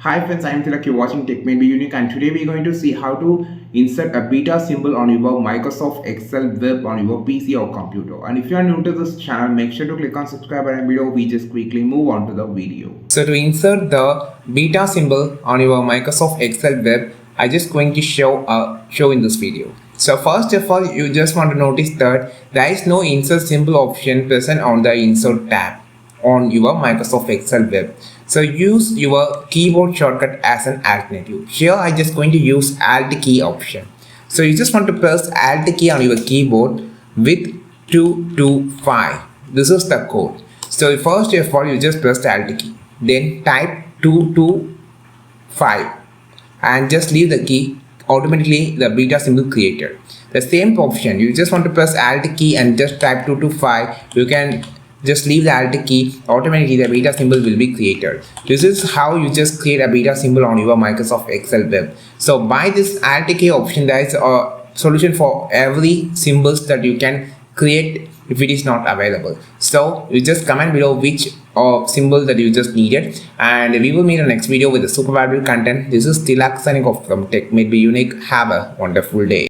Hi friends, I am Tilak, you're watching Tech May Be Unique, and today we're going to see how to insert a beta symbol on your Microsoft Excel web on your PC or computer. And if you are new to this channel, make sure to click on subscribe and below we just quickly move on to the video. So to insert the beta symbol on your Microsoft Excel web, I just going to show in this video. So first of all, you just want to notice that there is no insert symbol option present on the insert tab on your Microsoft Excel web. So use your keyboard shortcut as an alternative. Here I just going to use Alt key option. So you just want to press Alt key on your keyboard with 225. This is the code. So first of all, you just press the Alt key. Then type 225 and just leave the key. Automatically the beta symbol created. The same option, you just want to press Alt key and just type 225. You can just leave the Alt key. Automatically the beta symbol will be created. This is how you just create a beta symbol on your Microsoft Excel web. So by this Alt key option, there is a solution for every symbols that you can create if it is not available. So you just comment below which symbol that you just needed, and we will meet in the next video with the super valuable content. This is Tilak signing off from Tech May Be Unique. Have a wonderful day.